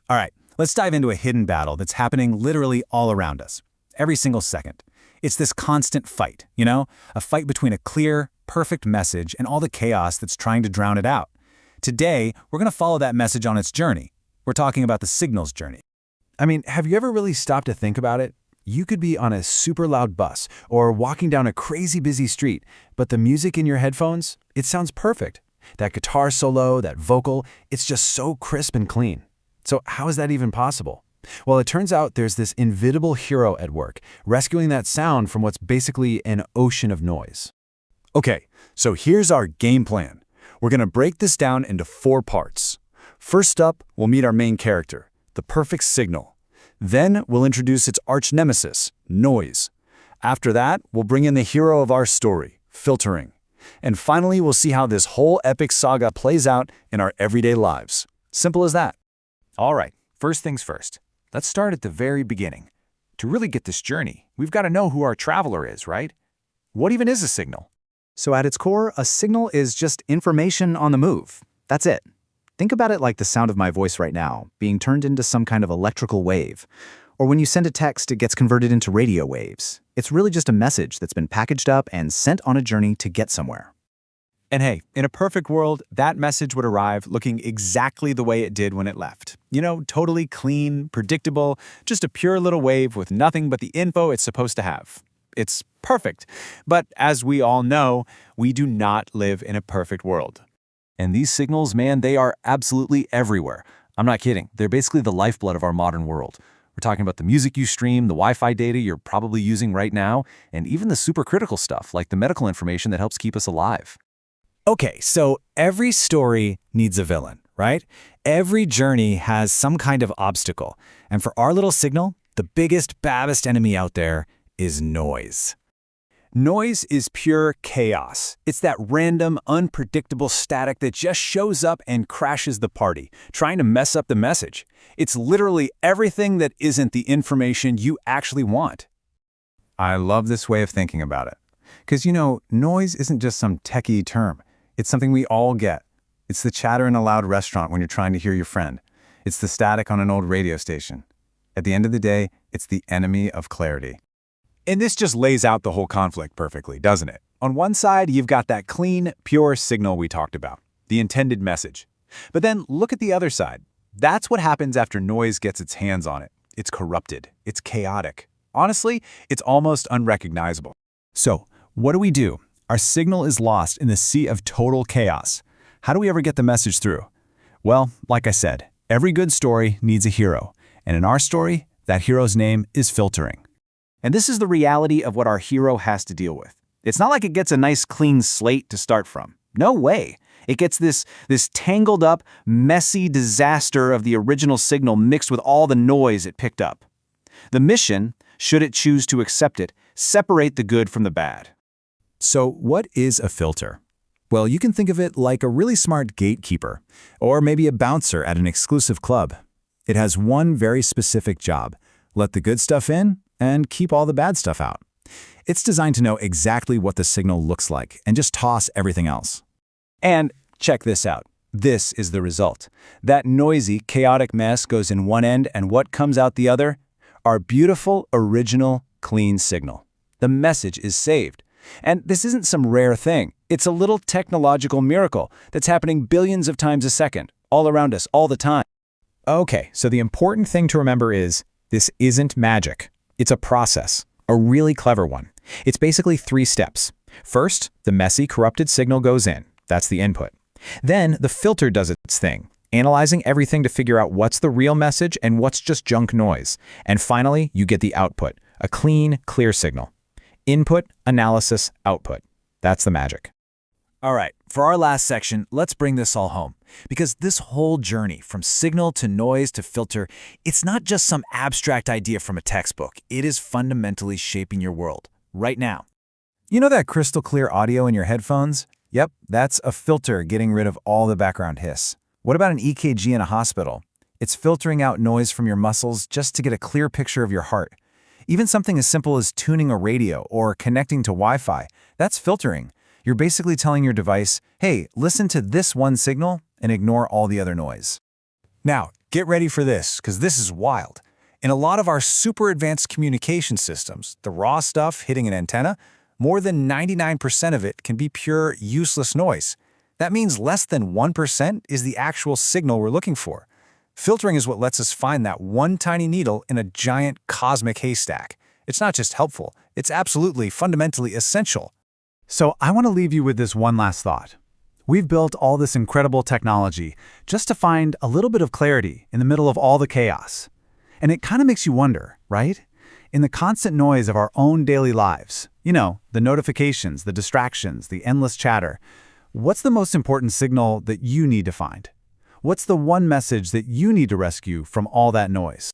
All right, let's dive into a hidden battle that's happening literally all around us, every single second. It's this constant fight, a fight between a clear, perfect message and all the chaos that's trying to drown it out. Today, we're going to follow that message on its journey. We're talking about the signal's journey. I mean, have you ever really stopped to think about it? You could be on a super loud bus or walking down a crazy busy street, but the music in your headphones, it sounds perfect. That guitar solo, that vocal, it's just so crisp and clean. So how is that even possible? Well, it turns out there's this invisible hero at work, rescuing that sound from what's basically an ocean of noise. Okay, so here's our game plan. We're going to break this down into 4 parts. First up, we'll meet our main character, the perfect signal. Then we'll introduce its arch nemesis, noise. After that, we'll bring in the hero of our story, filtering. And finally, we'll see how this whole epic saga plays out in our everyday lives. Simple as that. All right, first things first. Let's start at the very beginning. To really get this journey, we've got to know who our traveler is, right? What even is a signal? So at its core, a signal is just information on the move. That's it. Think about it like the sound of my voice right now, being turned into some kind of electrical wave. Or when you send a text, it gets converted into radio waves. It's really just a message that's been packaged up and sent on a journey to get somewhere. And hey, in a perfect world, that message would arrive looking exactly the way it did when it left. Totally clean, predictable, just a pure little wave with nothing but the info it's supposed to have. It's perfect. But as we all know, we do not live in a perfect world. And these signals, man, they are absolutely everywhere. I'm not kidding. They're basically the lifeblood of our modern world. We're talking about the music you stream, the Wi-Fi data you're probably using right now, and even the supercritical stuff like the medical information that helps keep us alive. Okay, so every story needs a villain, right? Every journey has some kind of obstacle. And for our little signal, the biggest, baddest enemy out there is noise. Noise is pure chaos. It's that random, unpredictable static that just shows up and crashes the party, trying to mess up the message. It's literally everything that isn't the information you actually want. I love this way of thinking about it. Because, noise isn't just some techie term. It's something we all get. It's the chatter in a loud restaurant when you're trying to hear your friend. It's the static on an old radio station. At the end of the day, it's the enemy of clarity. And this just lays out the whole conflict perfectly, doesn't it? On one side, you've got that clean, pure signal we talked about, the intended message. But then look at the other side. That's what happens after noise gets its hands on it. It's corrupted. It's chaotic. Honestly, it's almost unrecognizable. So, what do? Our signal is lost in the sea of total chaos. How do we ever get the message through? Well, like I said, every good story needs a hero. And in our story, that hero's name is filtering. And this is the reality of what our hero has to deal with. It's not like it gets a nice clean slate to start from. No way. It gets this tangled up, messy disaster of the original signal mixed with all the noise it picked up. The mission, should it choose to accept it, separate the good from the bad. So what is a filter? Well, you can think of it like a really smart gatekeeper, or maybe a bouncer at an exclusive club. It has one very specific job: let the good stuff in and keep all the bad stuff out. It's designed to know exactly what the signal looks like and just toss everything else. And check this out. This is the result. That noisy, chaotic mess goes in one end, and what comes out the other? Our beautiful, original, clean signal. The message is saved. And this isn't some rare thing. It's a little technological miracle that's happening billions of times a second, all around us, all the time. Okay, so the important thing to remember is this isn't magic. It's a process, a really clever one. It's basically 3 steps. First, the messy, corrupted signal goes in. That's the input. Then the filter does its thing, analyzing everything to figure out what's the real message and what's just junk noise. And finally, you get the output, a clean, clear signal. Input, analysis, output. That's the magic. All right, for our last section, let's bring this all home. Because this whole journey, from signal to noise to filter, it's not just some abstract idea from a textbook. It is fundamentally shaping your world, right now. You know that crystal clear audio in your headphones? Yep, that's a filter getting rid of all the background hiss. What about an EKG in a hospital? It's filtering out noise from your muscles just to get a clear picture of your heart. Even something as simple as tuning a radio or connecting to Wi-Fi, that's filtering. You're basically telling your device, hey, listen to this one signal and ignore all the other noise. Now, get ready for this, because this is wild. In a lot of our super advanced communication systems, the raw stuff hitting an antenna, more than 99% of it can be pure, useless noise. That means less than 1% is the actual signal we're looking for. Filtering is what lets us find that one tiny needle in a giant cosmic haystack. It's not just helpful, it's absolutely, fundamentally essential. So I want to leave you with this one last thought. We've built all this incredible technology just to find a little bit of clarity in the middle of all the chaos. And it kind of makes you wonder, right? In the constant noise of our own daily lives, the notifications, the distractions, the endless chatter, what's the most important signal that you need to find? What's the one message that you need to rescue from all that noise?